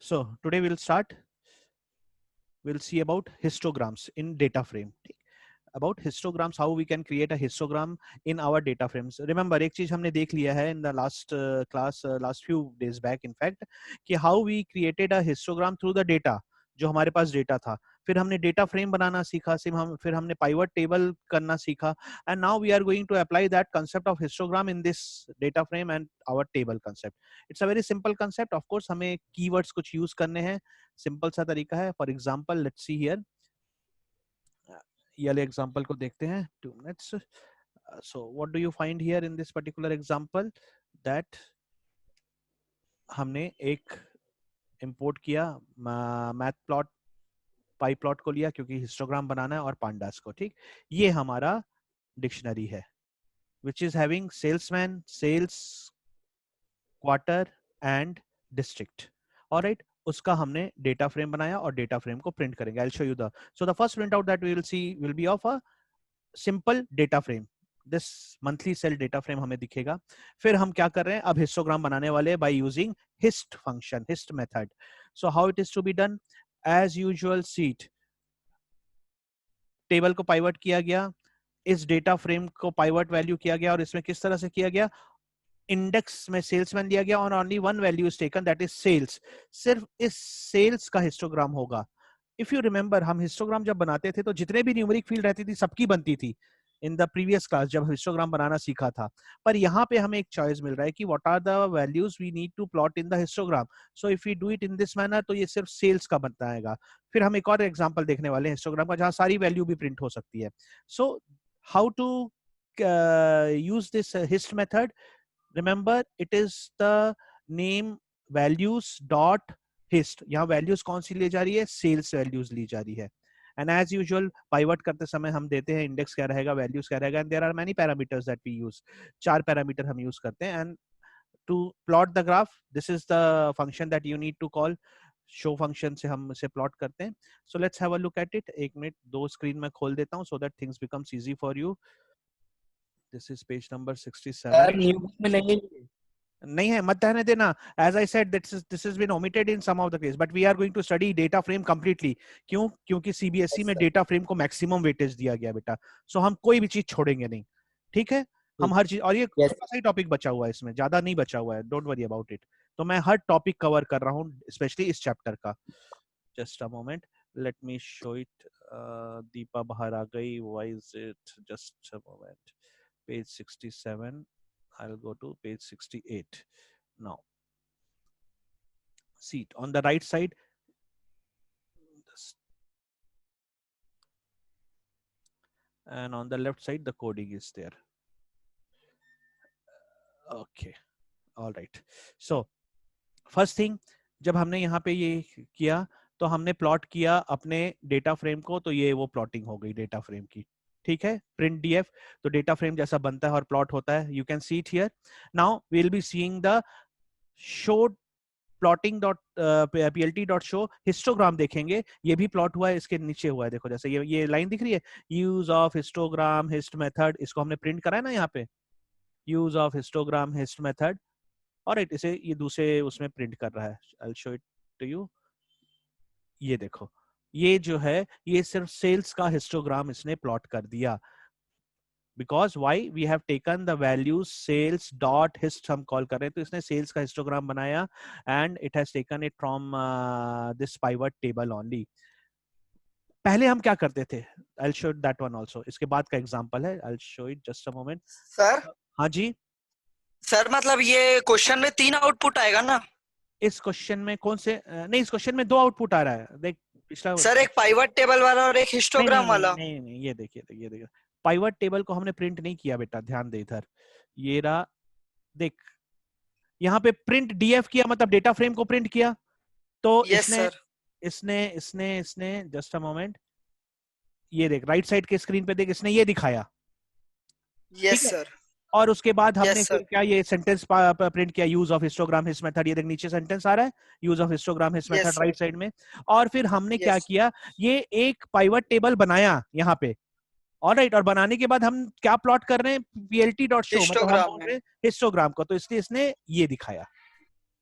So today we'll start. We'll see about histograms in data frame. About histograms, how we can create a histogram in our data frames. Remember, एक चीज हमने देख लिया है in the last class, last few days back, in fact, कि how we created a histogram through the data, जो हमारे पास data था. फिर हमने डेटा फ्रेम बनाना सीखा, फिर हमने पाइवट टेबल करना सीखा, and now we are going to apply that concept of histogram in this data frame and our table concept. It's a very simple concept. Of course, हमें keywords कुछ use करने हैं. Simple सा तरीका है. For example, let's see here. ये वाले example को देखते हैं. 2 minutes. So what do you find here in this particular example? That हमने एक इंपोर्ट किया मैथ प्लॉट, पाई प्लॉट को लिया क्योंकि हिस्टोग्राम बनाना है, और पांडास को. ठीक, ये हमारा डिक्शनरी है which is having salesman, sales, quarter and district. Alright, उसका हमने डेटा फ्रेम बनाया और डेटा फ्रेम को प्रिंट करेंगे. I'll show you the, so the first print out that we will see will be of a simple data frame. This monthly cell data frame हमें दिखेगा. फिर हम क्या कर रहे हैं, अब हिस्टोग्राम बनाने वाले by using hist function, hist method. So how it is to be done? As usual, seat table को पाइवट किया गया, इस डेटा फ्रेम को पाइवट वैल्यू किया गया, और इसमें किस तरह से किया गया, इंडेक्स में सेल्समैन दिया गया और only one value is taken, that is sales. सिर्फ इस सेल्स का हिस्टोग्राम होगा. इफ यू रिमेंबर, हम हिस्टोग्राम जब बनाते थे तो जितने भी न्यूमेरिक फील्ड रहती थी सबकी बनती थी इन द प्रीवियस क्लास जब हिस्टोग्राम बनाना सीखा था. पर यहाँ पे हमें एक चॉइस मिल रहा है कि what are the values we need to plot in the histogram. So if we do it in this manner तो ये सिर्फ सेल्स का बनता है. फिर हम एक और एग्जांपल देखने वाले हैं हिस्टोग्राम का जहां सारी वैल्यू भी प्रिंट हो सकती है. So how to use this hist method? Remember, it is the name values dot hist. यहाँ values कौन सी ली जा रही है, sales values ली जा रही है. And as usual, pivot करते समय हम देते हैं index क्या रहेगा, values क्या रहेगा, and there are many parameters that we use. 4 parameter हम use करते हैं. And to plot the graph, this is the function that you need to call. show function से हम इसे plot करते हैं. So let's have a look at it. एक minute, दो screen में खोल देता हूँ so that things becomes easy for you. This is page number 67. New book में नहीं नहीं है, मत रहने देना. As I said, this has been omitted in some of the case, but we are going to study data frame completely. क्यों? क्योंकि CBSE में data frame को maximum weightage दिया गया बेटा. So हम कोई भी चीज छोड़ेंगे नहीं. ठीक है, हम हर चीज, और ये थोड़ा सा ही टॉपिक बचा हुआ है, इसमें ज्यादा नहीं बचा हुआ है. Don't worry about it. तो मैं हर टॉपिक कवर कर रहा हूँ, स्पेशली इस चैप्टर का. Just a moment, let me show it. Deepa बाहर आ गई. Why is it? Just a moment. Page 67. I'll go to page 68 now. See it on the right side. And on the left side, the coding is there. Okay. All right. So, first thing, जब हमने यहाँ पे ये किया तो हमने plot किया अपने डेटा फ्रेम को, तो ये वो प्लॉटिंग हो गई डेटा फ्रेम की. ठीक है, प्रिंट डीएफ तो डेटा फ्रेम जैसा बनता है और प्लॉट होता है. You can see it here. Now we will be seeing the show plotting dot plt dot show histogram. देखेंगे ये भी प्लॉट हुआ है, इसके नीचे हुआ है. देखो जैसे ये लाइन दिख रही है, use of histogram hist method. इसको हमने प्रिंट करा है ना यहाँ पे, use of histogram hist method. और इसे ये दूसरे उसमें प्रिंट कर रहा है. I'll show it to you. ये देखो, ये जो है ये सिर्फ सेल्स का हिस्टोग्राम इसने प्लॉट कर दिया. Because why? We have taken the values sales dot hist हम कॉल कर रहे हैं, तो इसने सेल्स का हिस्टोग्राम बनाया and it has taken it from this pivot table only. पहले हम क्या करते थे? I'll show that one also. इसके बाद का एग्जांपल है. I'll show it just a moment. Sir. हाँ जी सर, मतलब ये क्वेश्चन में 3 आउटपुट आएगा ना? इस क्वेश्चन में कौन से? नहीं, इस क्वेश्चन में 2 आउटपुट आ रहा है. देख पिछला सर, एक पाइवट टेबल वाला और एक हिस्टोग्राम वाला. नहीं, ये देखिए पाइवट टेबल को हमने प्रिंट नहीं किया बेटा, ध्यान दे इधर. ये रहा, देख यहाँ पे प्रिंट डीएफ किया, मतलब डेटा फ्रेम को प्रिंट किया. तो इसने जस्ट अ मोमेंट, ये देख राइट साइड के स्क्रीन पे देख, इसने ये दिखाया. Yes sir. और उसके बाद हमने फिर क्या, ये सेंटेंस प्रिंट किया, use of histogram hist method. ये देख नीचे सेंटेंस आ रहा है, use of histogram hist method right side में. और फिर हमने क्या किया, ये एक पाइवट टेबल बनाया यहाँ पे. ऑलराइट, और बनाने के बाद हम क्या प्लॉट कर रहे हैं, plt डॉट शो, मतलब हम बोल रहे हैं हिस्टोग्राम को, तो इसलिए इसने ये दिखाया.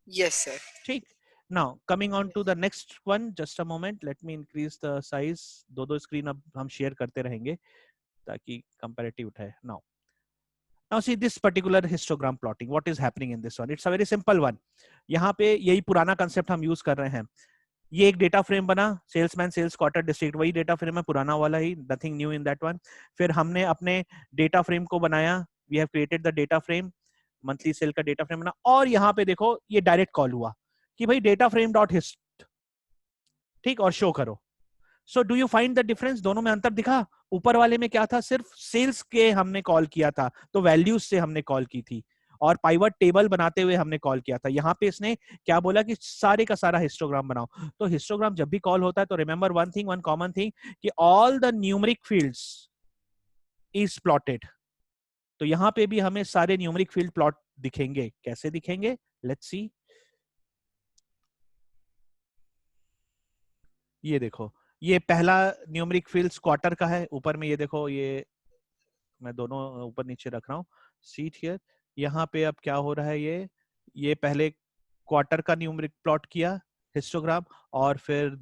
Yes sir. ठीक. Now coming on to the next one, just a moment, let me increase the size. दो स्क्रीन अब हम शेयर करते रहेंगे ताकि कंपैरेटिव उठाए. Now see this particular histogram plotting, what is happening in this one? It's a very simple one. यहाँ पे यही पुराना कंसेप्ट हम यूज कर रहे हैं. ये एक डेटा फ्रेम बना, सेल्समैन सेल्स क्वार्टर डिस्ट्रिक्ट, वही डेटा फ्रेम है पुराना वाला ही, nothing new in that one. फिर हमने अपने डेटा फ्रेम को बनाया, we have created the data frame, monthly sale का डेटा फ्रेम बना, और यहाँ पे देखो ये डायरेक्ट कॉल हुआ कि भाई डेटा फ्रेम डॉट हिस्ट, ठीक, और शो करो. So do you find the difference? दोनों में अंतर दिखा? ऊपर वाले में क्या था, सिर्फ सेल्स के हमने कॉल किया था, तो वैल्यूज से हमने कॉल की थी, और पाइवट टेबल बनाते हुए हमने कॉल किया था. यहाँ पे इसने क्या बोला कि सारे का सारा हिस्टोग्राम बनाओ. तो हिस्टोग्राम जब भी कॉल होता है तो remember one thing, one common thing, कि all the numeric fields is plotted. तो यहाँ पे भी हमें सारे न्यूमेरिक फील्ड प्लॉट दिखेंगे. कैसे दिखेंगे? Let's see. ये देखो, ये पहला न्यूमेरिक फील्ड्स क्वार्टर का है, ऊपर में ये देखो, ये मैं दोनों ऊपर नीचे रख रहा हूँ, सीट हियर. यहाँ पे अब क्या हो रहा है, ये पहले क्वार्टर का न्यूमेरिक प्लॉट किया हिस्टोग्राम, और फिर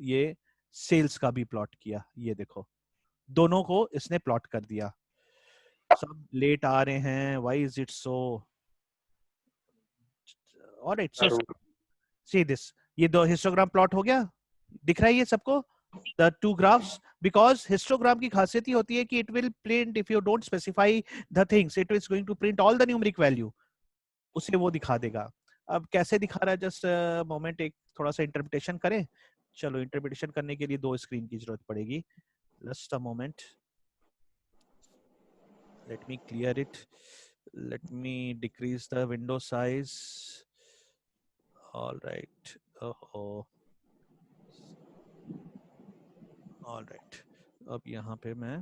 ये सेल्स का भी प्लॉट किया. ये देखो, दोनों को इसने प्लॉट कर दिया. सब लेट आ रहे हैं, why is it so? Alright, so see this, ये दो हिस्टोग्राम प्लॉट हो गया. दिख रहा है ये सबको, the two graphs? Because histogram की खासियत ही होती है कि it will print, if you don't specify the things, it is going to print all the numeric value, उसे वो दिखा देगा. अब कैसे दिखा रहा है, जस्ट मोमेंट, एक थोड़ा सा इंटरप्रिटेशन करें. चलो, इंटरप्रिटेशन करने के लिए दो स्क्रीन की जरूरत पड़ेगी. Just a moment, let me clear it, let me decrease the window size. Alright, alright, अब यहाँ पे मैं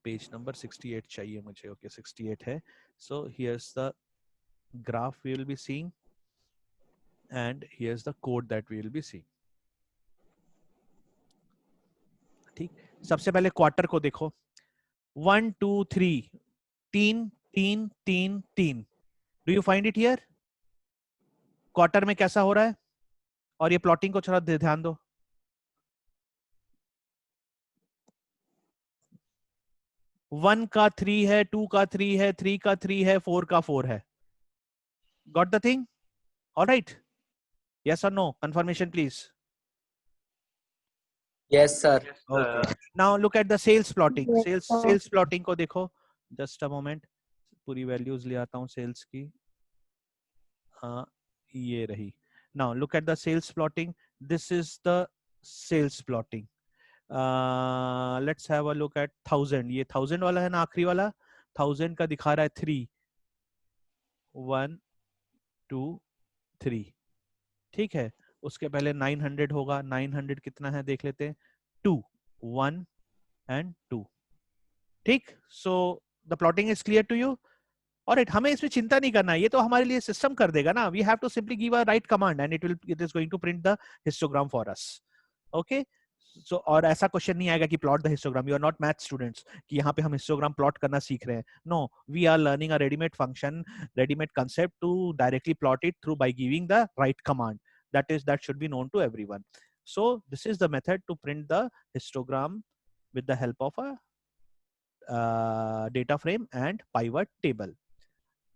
पेज नंबर 68 चाहिए मुझे. ओके, 68 है. So here's the graph we will be seeing, and here's the code that we will be seeing. ठीक, सबसे पहले क्वार्टर को देखो. 1 2 3, 3 3 3 3. Do you find it here? Quarter में कैसा हो रहा है? और ये प्लॉटिंग को थोड़ा ध्यान दो. 1 का 3 है, 2 का 3 है, 3 का 3 है, 4 का 4 है. Got the thing? All right. Yes or no? Confirmation, please. Yes, sir. Okay. Now look at the sales plotting. Sales plotting को देखो. Just a moment. पूरी values ले आता हूँ sales की. हाँ, ये रही. Now look at the sales plotting. This is the sales plotting. Let's have a look at 1000. ये 1000 वाला है ना, आखिरी वाला. 1000 का दिखा रहा है 3, 1 2 3. ठीक है. उसके पहले 900 होगा. 900 कितना है देख लेते हैं. 2, 1 and 2. ठीक. So the plotting is clear to you. Alright, हमें इसमें चिंता नहीं करना है, ये तो हमारे लिए सिस्टम कर देगा ना. We have to simply give a right command and it is going to print the histogram for us. Okay. So और ऐसा क्वेश्चन नहीं आएगा कि plot the histogram. You are not math students कि यहाँ पे हम हिस्टोग्राम प्लॉट करना सीख रहे हैं. No, we are learning a readymade function, readymade concept to directly plot it through by giving the right command. That should be known to everyone. So this is the method to print the histogram with the help of a data frame and pivot table.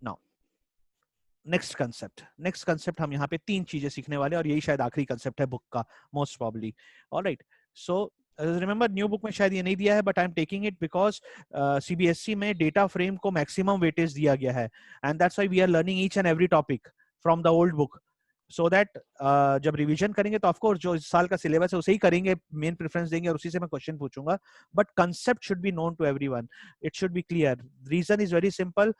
Now next concept हम यहाँ पे 3 चीजें सीखने वाले, और यही शायद आखिरी कंसेप्ट है बुक का, most probably. All right. So remember, new book में शायद ये नहीं दिया है, but I am taking it because CBSE में डेटा फ्रेम को मैक्सिमम वेटेज दिया गया है, and that's why we are learning each and every topic from the old book. So that जब रिवीजन करेंगे तो ऑफकोर्स जो इस साल का सिलेबस है उसे ही करेंगे, मेन प्रेफरेंस देंगे और उसी से मैं क्वेश्चन पूछूंगा. But concept should be known to everyone, it should be clear. Reason is very simple.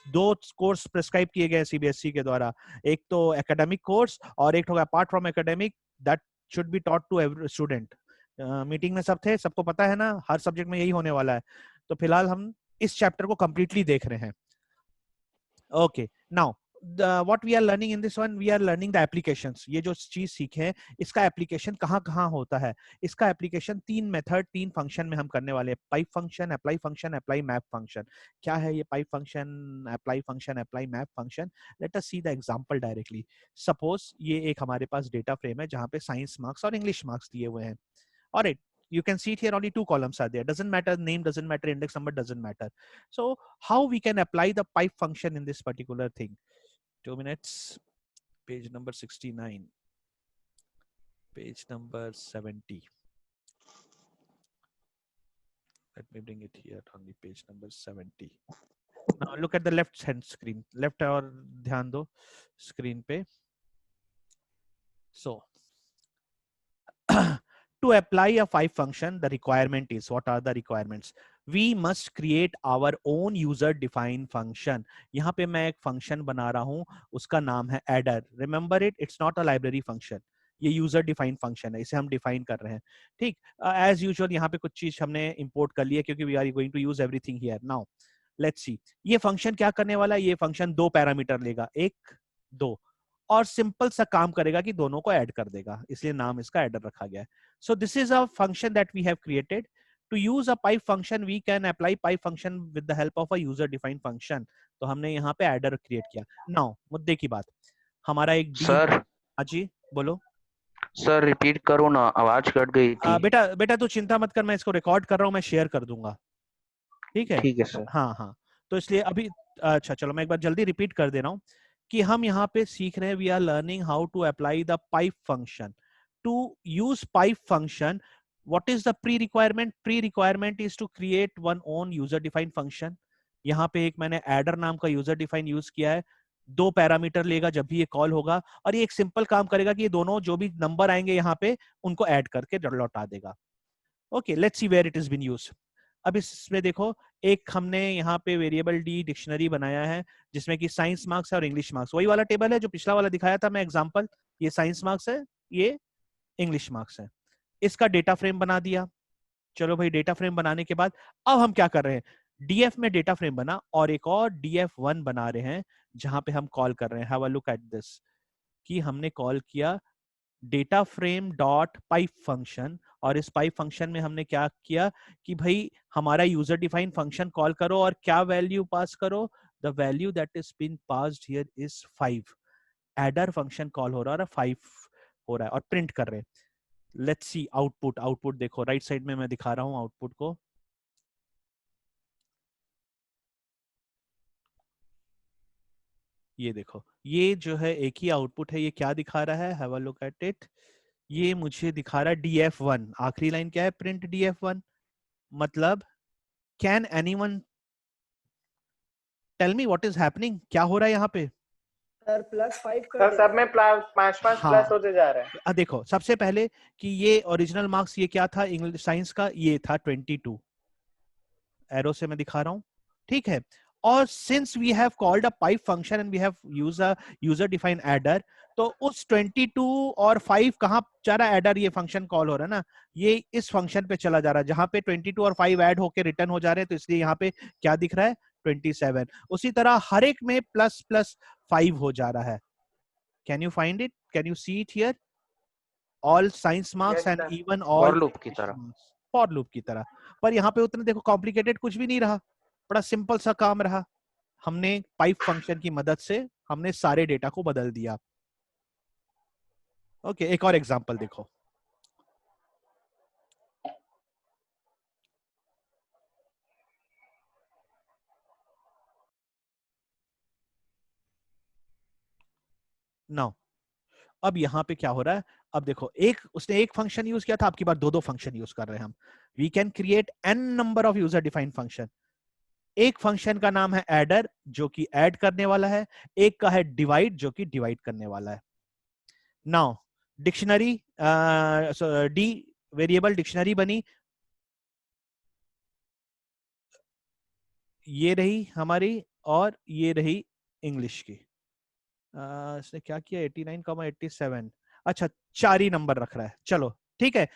2 course prescribe किए गए सीबीएसई के द्वारा, एक तो एकेडमिक कोर्स और एक होगा apart from academic, that should be taught to every student. Meeting में सब थे, सबको पता है ना, हर सब्जेक्ट में यही होने वाला है. तो फिलहाल हम इस चैप्टर को कंप्लीटली देख रहे हैं. Okay. Now what we are learning in this one, we are learning the applications. ये जो चीज सीखे हैं इसका एप्लीकेशन कहाँ कहाँ होता है. इसका एप्लीकेशन 3 मेथड 3 फंक्शन में हम करने वाले हैं. Pipe function, apply function, apply map function. क्या है ये pipe function, apply function, apply map function? Let us see the example directly. Suppose ये एक हमारे पास डेटा फ्रेम है जहाँ पे साइंस मार्क्स और इंग्लिश मार्क्स दिए हुए हैं. Alright, you can see it here, only 2 columns are there. Doesn't matter, name doesn't matter, index number doesn't matter. So how we can apply the pipe function in this particular thing? 2 minutes. Page number 69. Page number 70. Let me bring it here on the page number 70. Now look at the left hand screen. Left और ध्यान दो screen पे. So to apply a pipe function, the requirement is, what are the requirements? We must create our own user defined function. यहाँ पे मैं एक function बना रहा हूँ, उसका नाम है adder. Remember it, it's not a library function. ये user defined function है, इसे हम define कर रहे हैं. ठीक, as usual यहाँ पे कुछ चीज हमने import कर ली है क्योंकि we are going to use everything here. Now let's see, ये function क्या करने वाला है? ये function 2 पैरामीटर लेगा, 1 2, और सिंपल सा काम करेगा कि दोनों को ऐड कर देगा, इसलिए नाम इसका एडर रखा गया है. So this is a function that we have created. To use a pipe function we can apply pipe function with the help of a user defined function. तो हमने यहाँ पे एडर क्रिएट किया. नाउ मुद्दे की बात, हमारा एक सर. हाँ जी बोलो सर रिपीट करो ना, आवाज कट गई थी. बेटा तू चिंता मत कर, मैं इसको रिकॉर्ड कर रहा हूँ, मैं शेयर कर दूंगा. ठीक है, ठीक है सर. हाँ हाँ, तो इसलिए अभी अच्छा चलो मैं एक बार जल्दी रिपीट कर दे रहा हूँ कि हम यहाँ पे सीख रहे हैं. We are learning how to apply the pipe function. To use pipe function, what is the pre-requirement? Pre-requirement is to create one own user defined function. यहाँ पे एक मैंने adder नाम का user define यूज किया है. 2 पैरामीटर लेगा जब भी ये कॉल होगा, और ये एक सिंपल काम करेगा कि ये दोनों जो भी नंबर आएंगे यहाँ पे उनको ऐड करके लौटा देगा. Okay, let's see where it is been used. अब इसमें देखो, एक हमने यहाँ पे वेरिएबल डी डिक्शनरी बनाया है जिसमें कि साइंस मार्क्स है और इंग्लिश मार्क्स. वही वाला टेबल है जो पिछला वाला दिखाया था मैं एग्जांपल. ये साइंस मार्क्स है, ये इंग्लिश मार्क्स है. इसका डेटा फ्रेम बना दिया. चलो भाई, डेटा फ्रेम बनाने के बाद अब हम क्या कर रहे हैं? डीएफ में डेटा फ्रेम बना और एक और df1 बना रहे हैं जहां पे हम कॉल कर रहे हैं. Have a look at this कि हमने कॉल किया data frame dot pipe function, और इस पाइप फंक्शन में हमने क्या किया कि भाई हमारा यूजर डिफाइंड फंक्शन कॉल करो और क्या वैल्यू पास करो? The value that is been passed here is 5. Adder function call हो रहा है और 5 हो रहा है और प्रिंट कर रहे हैं. Let's see output. आउटपुट देखो, राइट साइड में मैं दिखा रहा हूं आउटपुट को. ये देखो, ये जो है एक ही आउटपुट है. ये क्या दिखा रहा है? Have a look at it. ये मुझे दिखा रहा है df1. आखिरी लाइन क्या है? Print df1. मतलब can anyone tell me what is happening? क्या हो रहा है यहाँ पे? सर +5 कर सर सब में 5 प्लस होते जा रहे हैं. देखो, सबसे पहले कि ये ओरिजिनल मार्क्स ये क्या था इंग्लिश साइंस का? ये था 22. एरो से मैं दिखा रहा हूँ, ठीक है. और since we have called a pipe function and we have used a user defined adder, तो उस 22 और 5 कहाँ जा रहा है? एडर, ये फंक्शन कॉल हो रहा है ना, ये इस फंक्शन पे चला जा रहा है जहां पे 22 और 5 ऐड होके रिटर्न हो जा रहे हैं. तो इसलिए यहाँ पे क्या दिख रहा है? 27. उसी तरह हर एक में ++5 हो जा रहा है. Can you find it? Can you see it here? All science marks and even all for loop की तरह. फॉर लूप की तरह. पर यहाँ पे उतना देखो कॉम्प्लिकेटेड कुछ भी नहीं रहा, बड़ा सिंपल सा काम रहा. हमने पाइप फंक्शन की मदद से हमने सारे डेटा को बदल दिया. ओके, एक और एग्जांपल देखो. नाउ अब यहाँ पे क्या हो रहा है? अब देखो, उसने एक फंक्शन यूज किया था, आपकी बार 2 फंक्शन यूज कर रहे हैं हम. We can create n number of user defined function. एक फंक्शन का नाम है एडर जो कि ऐड करने वाला है, एक का है डिवाइड जो कि डिवाइड करने वाला है. Now dictionary D variable dictionary बनी, ये रही हमारी, और ये रही इंग्लिश की. इसने क्या किया? 89,87. अच्छा, 4 ही नंबर रख रहा है. चलो ठीक है,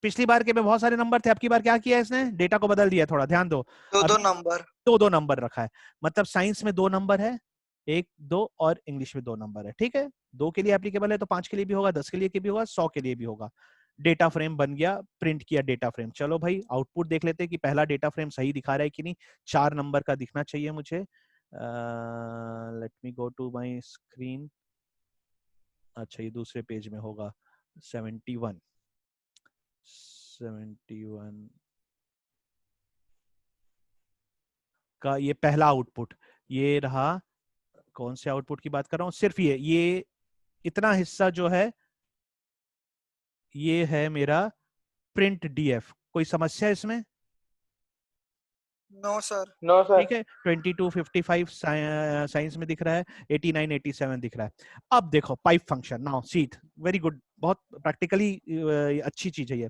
पिछली बार के में बहुत सारे नंबर थे, अब की बार क्या किया इसने? डेटा को बदल दिया. थोड़ा ध्यान दो, 2 नंबर, 2 नंबर रखा है. मतलब साइंस में 2 नंबर है, 1 2 और इंग्लिश में 2 नंबर है, ठीक है। 2 के लिए एप्लीकेबल है तो 5 के लिए भी होगा, 10 के लिए भी होगा, 100 के लिए भी होगा। डेटा फ्रेम बन गया, प्रिंट किया डेटा फ्रेम। चलो भाई आउटपुट देख लेते हैं कि पहला डेटा फ्रेम सही दिखा रहा है कि नहीं। 4 नंबर का दिखना चाहिए मुझे। Let me go to my screen. अच्छा ये दूसरे पेज में होगा। 71 का ये पहला आउटपुट ये रहा। कौन से आउटपुट की बात कर रहा हूँ, सिर्फ ये इतना हिस्सा जो है ये है मेरा प्रिंट डीएफ। कोई समस्या इसमें? No sir. नो ठीक सर। है। 22 55 साइंस में दिख रहा है, 89 87 दिख रहा है। अब देखो pipe function, now seat very good, बहुत प्रैक्टिकली अच्छी चीज है ये।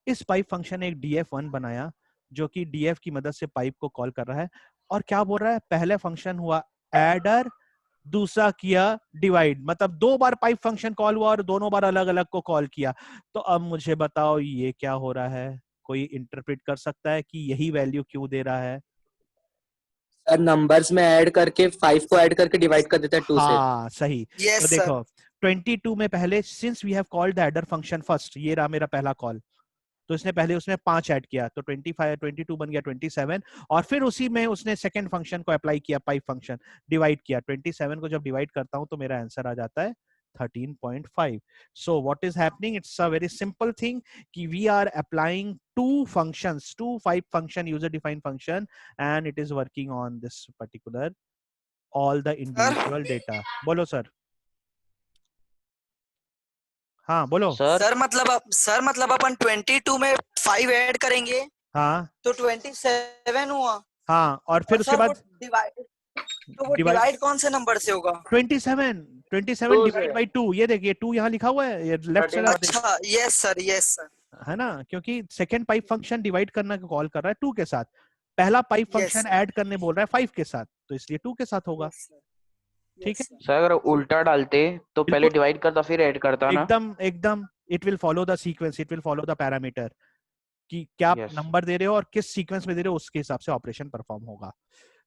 इस पाइप फंक्शन ने एक df1 बनाया जो कि df की मदद से पाइप को कॉल कर रहा है। और क्या बोल रहा है, पहले फंक्शन हुआ एडर, दूसरा किया डिवाइड, मतलब 2 बार पाइप फंक्शन कॉल हुआ और दोनों बार अलग अलग को कॉल किया। तो अब मुझे बताओ ये क्या हो रहा है, कोई इंटरप्रेट कर सकता है कि यही वैल्यू क्यों दे रहा है? सर नंबर्स में ऐड करके 5 को ऐड करके डिवाइड कर देता है 2 से। हाँ सही। यस तो सर। देखो 22 में पहले since we have called the adder function first, ये रहा मेरा पहला कॉल, तो इसने पहले उसमें 5 ऐड किया तो 25 22 बन गया 27। और फिर उसी में उसने सेकंड फंक्शन को अप्लाई किया, पाइप फंक्शन डिवाइड किया। 27 को जब डिवाइड करता हूं तो मेरा आंसर आ जाता है 13.5। so what is happening, it's a very simple thing कि we are applying two functions, two pipe function, user defined function, and it is working on this particular all the individual data। बोलो sir. हाँ बोलो। Sir sir मतलब अपन 22 में 5 add करेंगे हाँ तो 27 हुआ। हाँ और फिर और उसके सर वो बाद डिवाइड, तो वो डिवाइड डिवाइड कौन से नंबर से होगा? 27 2 डिवाइड से बाई 2, ये देखिए 2 यहाँ लिखा हुआ है, ये लेफ्ट साइड 13। आप देख, अच्छा यस सर, यस सर। है ना, क्योंकि सेकंड पाइप फंक्शन डिवाइड करना को कॉल कर रहा है 2 के साथ, पहला pipe yes function sir, add करने बोल रहा है 5 के साथ, तो इसलिए 2 के साथ होगा। यस सर, ठीक है, यस सर। सर अगर उल्टा डालते तो पहले बिल्कुल डिवाइड करता फिर ऐड करता ना। एकदम एकदम, it will follow the sequence, it will follow the parameter कि क्या यस नंबर दे रहे हो और किस सीक्वेंस में दे रहे हो, उसके हिसाब से ऑपरेशन परफॉर्म होगा।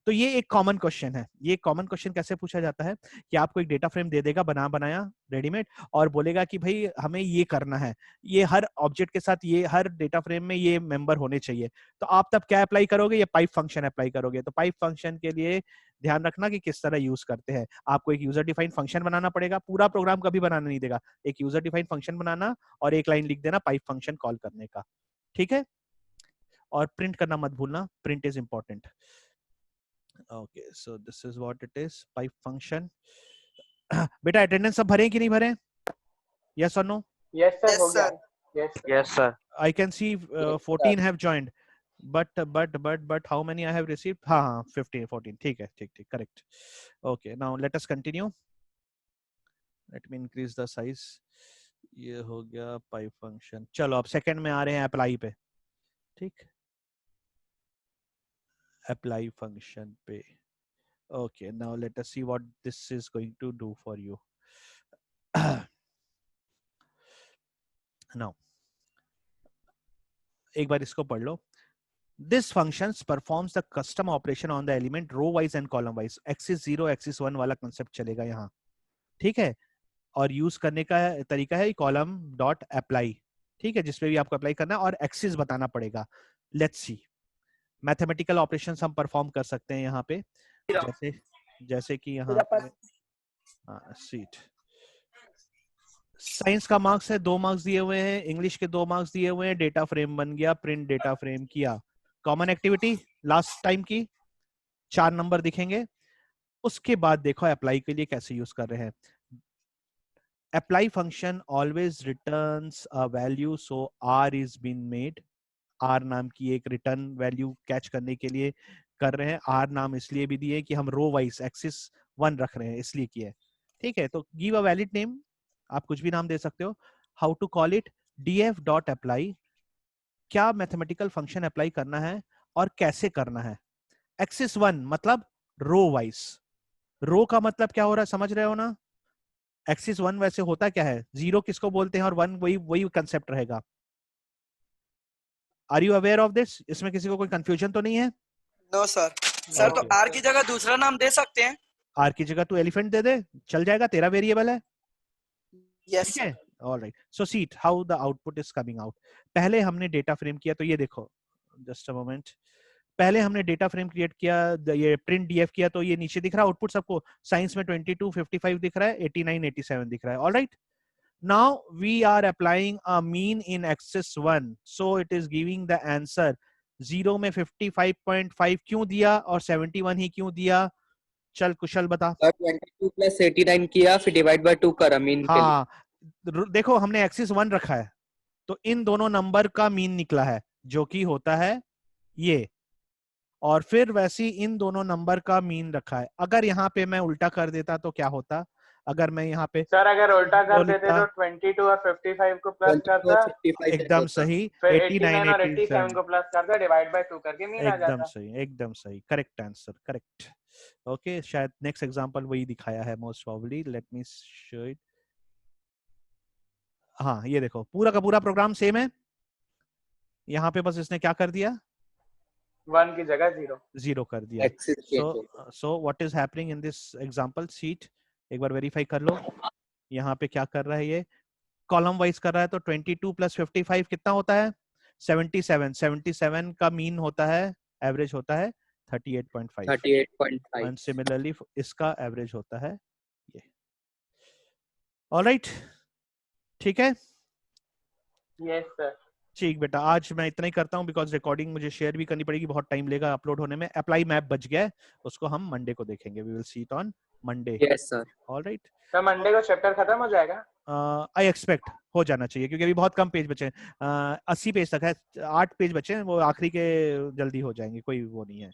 तो ये एक कॉमन क्वेश्चन है। ये कॉमन क्वेश्चन कैसे पूछा जाता है कि आपको एक डेटा फ्रेम दे देगा बना बनाया रेडीमेड और बोलेगा कि भाई हमें ये करना है, ये हर ऑब्जेक्ट के साथ ये हर डेटा फ्रेम में ये मेंबर होने चाहिए। तो आप तब क्या अप्लाई करोगे, ये पाइप फंक्शन अप्लाई करोगे। तो पाइप फंक्शन के लिए ध्यान रखना कि किस तरह यूज करते हैं। आपको एक यूजर डिफाइंड फंक्शन बनाना पड़ेगा, पूरा प्रोग्राम कभी बनाना नहीं देगा, एक यूजर डिफाइंड फंक्शन बनाना और एक लाइन लिख देना पाइप फंक्शन कॉल करने का। ठीक है, और प्रिंट करना मत भूलना, print is important. Okay, so this is what it is, pipe function। बेटा अटेंडेंस सब भरे कि नहीं भरे? Yes or no? Yes sir, yes हो गया। Sir. Yes sir. Yes sir. I can see 14 have joined, but how many I have received? हाँ 15 14, ठीक है, ठीक ठीक, correct। Okay, now let us continue। Let me increase the size। ये हो गया pipe function। चलो अब सेकंड में आ रहे हैं अप्लाई पे। ठीक, अप्लाई फंक्शन पे। Okay, now let us see what this is going to do for you। now एक बार इसको पढ़ लो। This functions performs the custom operation on the element row wise and column wise। Axis 0 axis 1 वाला concept चलेगा यहाँ, ठीक है। और use करने का तरीका है कॉलम डॉट अप्लाई, ठीक है, जिसपे भी आपको अप्लाई करना है और एक्सिस बताना पड़ेगा। लेट्स सी, मैथमेटिकल ऑपरेशंस हम परफॉर्म कर सकते हैं यहाँ पे, जैसे जैसे कि यहाँ पे सीट साइंस का मार्क्स है, 2 मार्क्स दिए हुए हैं, इंग्लिश के 2 मार्क्स दिए हुए हैं, डेटा फ्रेम बन गया, प्रिंट डेटा फ्रेम किया, कॉमन एक्टिविटी लास्ट टाइम की 4 नंबर दिखेंगे। उसके बाद देखो अप्लाई के लिए कैसे यूज कर रहे हैं। Apply function always returns a value, so R is been made. R नाम की एक रिटर्न वैल्यू कैच करने के लिए कर रहे हैं। आर नाम इसलिए भी दिए कि हम रो वाइज एक्सिस 1 रख रहे हैं इसलिए किया है, ठीक है। तो गिव अ वैलिड नेम, आप कुछ भी नाम दे सकते हो। How to call it, df dot apply, क्या मैथमेटिकल फंक्शन अप्लाई करना है और कैसे करना है। एक्सिस 1 मतलब रो वाइज, रो का मतलब क्या हो रहा है समझ रहे हो ना। एक्सिस 1 वैसे होता क्या है, 0 किसको बोलते हैं और 1 वही वही कंसेप्ट रहेगा। Are you aware of this? इसमें किसी को कोई कंफ्यूजन तो नहीं है? No sir. सर तो Okay. आर की जगह दूसरा नाम दे सकते हैं? आर की जगह तू एलिफेंट दे दे, चल जाएगा, तेरा वेरिएबल है। यस ठीक है, alright. So seat how the output is coming out. पहले हमने डेटा फ्रेम किया, तो ये देखो, जस्ट अ मोमेंट, पहले हमने डेटा फ्रेम क्रिएट किया, ये प्रिंट डीएफ किया, तो ये नीचे दिख रहा है आउटपुट सबको, साइंस में 22 55 दिख रहा है, 89 87 दिख रहा है। Alright, now we are applying a mean in axis 1, so it is giving the answer 0 में 55.5 क्यों दिया और 71 ही क्यों दिया? चल कुशल बता। 22 प्लस 89 किया, फिर डिवाइड बाय 2 करा मीन के लिए। हाँ, देखो हमने एक्सिस 1 रखा है, तो इन दोनों नंबर का मीन निकला है, जो कि होता है ये, और फिर वैसे इन दोनों नंबर का मीन रखा है। अगर यहाँ पे मैं उल्टा कर देता तो क्या होता? अगर मैं यहाँ पे सर अगर उल्टा कर देते लिखता, तो 22 और 55 को प्लस 22 और करता, 55 एकदम सही, फिर 89 89 और 87 87, को प्लस करता, डिवाइड बाय 2 करके मीन आ एकदम जाता। सही, एकदम सही, करेक्ट आंसर, करेक्ट। ओके, शायद नेक्स्ट एग्जांपल वही दिखाया है most probably, let me show it. हाँ, ये देखो, पूरा का पूरा प्रोग्राम सेम है, यहाँ पे बस इसने क्या कर दिया, 1 की जगह 0 जीरो कर दिया। So what is happening in this example sheet, एक बार वेरीफाई कर लो। यहाँ पे क्या कर रहा है, ये कॉलम वाइज कर रहा है, तो 22 प्लस 55 कितना होता है? 77। 77 का मीन होता है, एवरेज होता है 38.5। 38.5 एंड सिमिलरली इसका एवरेज होता है ये। ऑलराइट, ठीक है। Yes sir. ठीक बेटा, आज मैं इतना ही करता हूँ, बिकॉज रिकॉर्डिंग मुझे शेयर भी करनी पड़ेगी, बहुत टाइम लेगा अपलोड होने में। अप्लाई मैप बच गया है, उसको हम मंडे को देखेंगे, we will see it on Monday. Yes sir. Alright, तो मंडे को चैप्टर खत्म हो जाएगा? आई एक्सपेक्ट हो जाना चाहिए, क्योंकि अभी बहुत कम पेज बचे हैं, 80 पेज तक है, 8 पेज बचे हैं, वो आखिरी के जल्दी हो जाएंगे, कोई वो नहीं है।